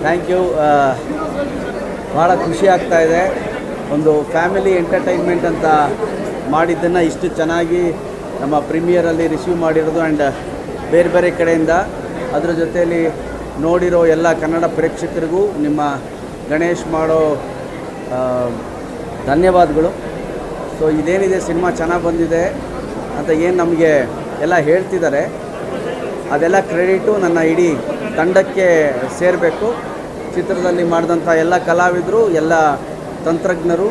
Thank you. ಭಾಳ ಖುಷಿ ಆಗ್ತಾ ಇದೆ. ಒಂದು ಫ್ಯಾಮಿಲಿ ಎಂಟರ್ಟೈನ್ಮೆಂಟ್ ಅಂತ ಮಾಡಿದ್ದನ್ನು ಇಷ್ಟು ಚೆನ್ನಾಗಿ ನಮ್ಮ ಪ್ರೀಮಿಯರಲ್ಲಿ ರಿಸೀವ್ ಮಾಡಿರೋದು ಆ್ಯಂಡ್ ಬೇರೆ ಬೇರೆ ಕಡೆಯಿಂದ ಅದರ ಜೊತೆಯಲ್ಲಿ ನೋಡಿರೋ ಎಲ್ಲ ಕನ್ನಡ ಪ್ರೇಕ್ಷಕರಿಗೂ ನಿಮ್ಮ ಗಣೇಶ್ ಮಾಡೋ ಧನ್ಯವಾದಗಳು. ಸೊ ಇದೇನಿದೆ ಸಿನಿಮಾ ಚೆನ್ನಾಗಿ ಬಂದಿದೆ ಅಂತ ಏನು ನಮಗೆ ಎಲ್ಲ ಹೇಳ್ತಿದ್ದಾರೆ, ಅದೆಲ್ಲ ಕ್ರೆಡಿಟು ನನ್ನ ಇಡೀ ತಂಡಕ್ಕೆ ಸೇರಬೇಕು. ಚಿತ್ರದಲ್ಲಿ ಮಾಡಿದಂಥ ಎಲ್ಲ ಕಲಾವಿದರು, ಎಲ್ಲ ತಂತ್ರಜ್ಞರು,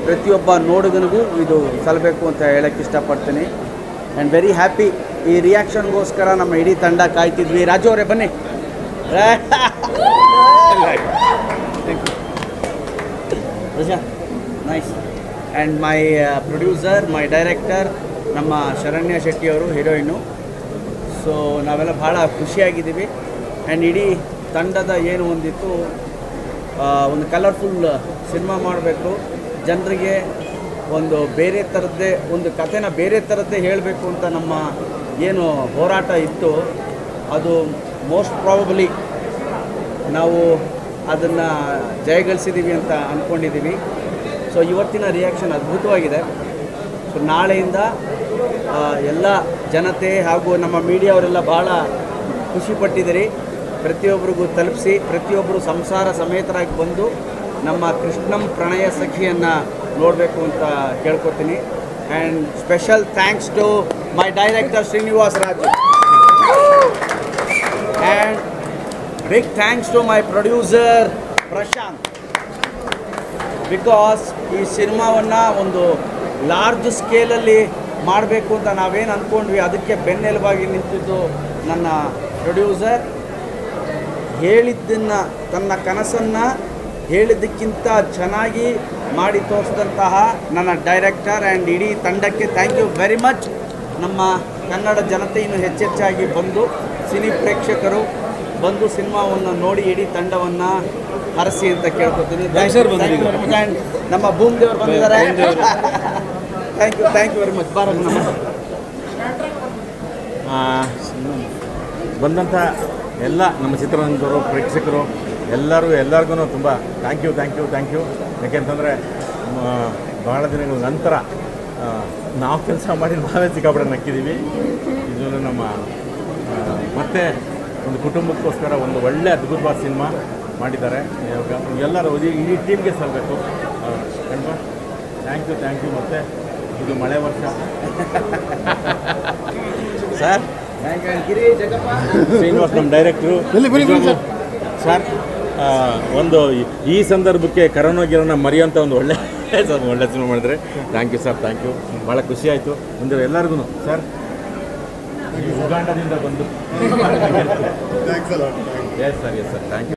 ಪ್ರತಿಯೊಬ್ಬ ನೋಡುಗನಿಗೂ ಇದು ಸಲ್ಲಬೇಕು ಅಂತ ಹೇಳೋಕ್ಕೆ ಇಷ್ಟಪಡ್ತೀನಿ. And very happy. ಈ ರಿಯಾಕ್ಷನ್ಗೋಸ್ಕರ ನಮ್ಮ ಇಡೀ ತಂಡ ಕಾಯ್ತಿದ್ವಿ. ರಾಜು ಅವರೇ ಬನ್ನಿ. ರಜಾ nice. And my producer, my director ನಮ್ಮ ಶರಣ್ಯ ಶೆಟ್ಟಿ ಅವರು, ಹೀರೋಯಿನು. ಸೊ ನಾವೆಲ್ಲ ಭಾಳ ಖುಷಿಯಾಗಿದ್ದೀವಿ. ಆ್ಯಂಡ್ ಇಡೀ ತಂಡದ ಏನು ಒಂದಿತ್ತು, ಒಂದು ಕಲರ್ಫುಲ್ ಸಿನಿಮಾ ಮಾಡಬೇಕು, ಜನರಿಗೆ ಒಂದು ಬೇರೆ ಥರದ್ದೇ ಒಂದು ಕಥೆನ ಬೇರೆ ಥರದ್ದೇ ಹೇಳಬೇಕು ಅಂತ ನಮ್ಮ ಏನು ಹೋರಾಟ ಇತ್ತು, ಅದು ಮೋಸ್ಟ್ ಪ್ರಾಬಬ್ಲಿ ನಾವು ಅದನ್ನು ಜಯಗಳಿಸಿದ್ದೀವಿ ಅಂತ ಅಂದ್ಕೊಂಡಿದ್ದೀವಿ. ಸೊ ಇವತ್ತಿನ ರಿಯಾಕ್ಷನ್ ಅದ್ಭುತವಾಗಿದೆ. ಸೊ ನಾಳೆಯಿಂದ ಎಲ್ಲ ಜನತೆ ಹಾಗೂ ನಮ್ಮ ಮೀಡಿಯಾವರೆಲ್ಲ ಭಾಳ ಖುಷಿಪಟ್ಟಿದ್ದೀರಿ. ಪ್ರತಿಯೊಬ್ಬರಿಗೂ ತಲುಪಿಸಿ, ಪ್ರತಿಯೊಬ್ಬರು ಸಂಸಾರ ಸಮೇತರಾಗಿ ಬಂದು ನಮ್ಮ ಕೃಷ್ಣಂ ಪ್ರಣಯ ಸಖಿಯನ್ನು ನೋಡಬೇಕು ಅಂತ ಕೇಳ್ಕೊತೀನಿ. And special thanks to my director Srinivas Raju and big thanks to my producer Prashant. Because ಈ ಸಿನಿಮಾವನ್ನು ಒಂದು ಲಾರ್ಜ್ ಸ್ಕೇಲಲ್ಲಿ ಮಾಡಬೇಕು ಅಂತ ನಾವೇನು ಅಂದ್ಕೊಂಡ್ವಿ, ಅದಕ್ಕೆ ಬೆನ್ನೆಲುಬಾಗಿ ನಿಂತಿದ್ದು ನನ್ನ ಪ್ರೊಡ್ಯೂಸರ್. ಹೇಳಿದ್ದನ್ನು, ತನ್ನ ಕನಸನ್ನು ಹೇಳಿದ್ದಕ್ಕಿಂತ ಚೆನ್ನಾಗಿ ಮಾಡಿ ತೋರಿಸಿದಂತಹ ನನ್ನ ಡೈರೆಕ್ಟರ್ ಆ್ಯಂಡ್ ಇಡೀ ತಂಡಕ್ಕೆ ಥ್ಯಾಂಕ್ ಯು ವೆರಿ ಮಚ್. ನಮ್ಮ ಕನ್ನಡ ಜನತೆ ಇನ್ನೂ ಹೆಚ್ಚೆಚ್ಚಾಗಿ ಬಂದು, ಸಿನಿ ಪ್ರೇಕ್ಷಕರು ಬಂದು ಸಿನಿಮಾವನ್ನು ನೋಡಿ ಇಡೀ ತಂಡವನ್ನು ಹರಸಿ ಅಂತ ಕೇಳ್ಕೊತೀನಿ. ನಮ್ಮ ಭೂಮ್ ದೇವರು ಬಂದಿದ್ದಾರೆ. Thank you very much. ಬಾರ ಬಂದಂಥ ಎಲ್ಲ ನಮ್ಮ ಚಿತ್ರರಂಗದವರು, ಪ್ರೇಕ್ಷಕರು ಎಲ್ಲರಿಗೂ ತುಂಬ ಥ್ಯಾಂಕ್ ಯು. ಯಾಕೆಂತಂದರೆ ಭಾಳ ದಿನಗಳ ನಂತರ ನಾವು ಕೆಲಸ ಮಾಡಿ ನಾವೇ ಸಿಕ್ಕಾಪಟ್ಟೆ ನಕ್ಕಿದ್ದೀವಿ. ಇದು ನಮ್ಮ ಮತ್ತೆ ಒಂದು ಕುಟುಂಬಕ್ಕೋಸ್ಕರ ಒಂದು ಒಳ್ಳೆ ಅದ್ಭುತವಾದ ಸಿನಿಮಾ ಮಾಡಿದ್ದಾರೆ. ಎಲ್ಲರೂ ಇಡೀ ಟೀಮ್ಗೆ ಸಲ್ಲಬೇಕು. ಕಣ್ಬ ಥ್ಯಾಂಕ್ ಯು. ಮತ್ತು ಇದು ಮಳೆ ವರ್ಷ ಸರ್. ಶ್ರೀನಿವಾಸ್ ನಮ್ಮ ಡೈರೆಕ್ಟ್ರು ಸರ್. ಒಂದು ಈ ಸಂದರ್ಭಕ್ಕೆ ಕರೋನಾ ಮರೆಯುವಂಥ ಒಂದು ಒಳ್ಳೆ ಸಿನಿಮಾ ಮಾಡಿದರೆ thank you sir. Thank you. ಭಾಳ ಖುಷಿ ಆಯಿತು. ಅಂದರೆ ಎಲ್ಲರಿಗೂ ಸರ್ ಉಗಾಂಡದಿಂದ ಬಂದು ಎಸ್ ಸರ್ ಥ್ಯಾಂಕ್ ಯು.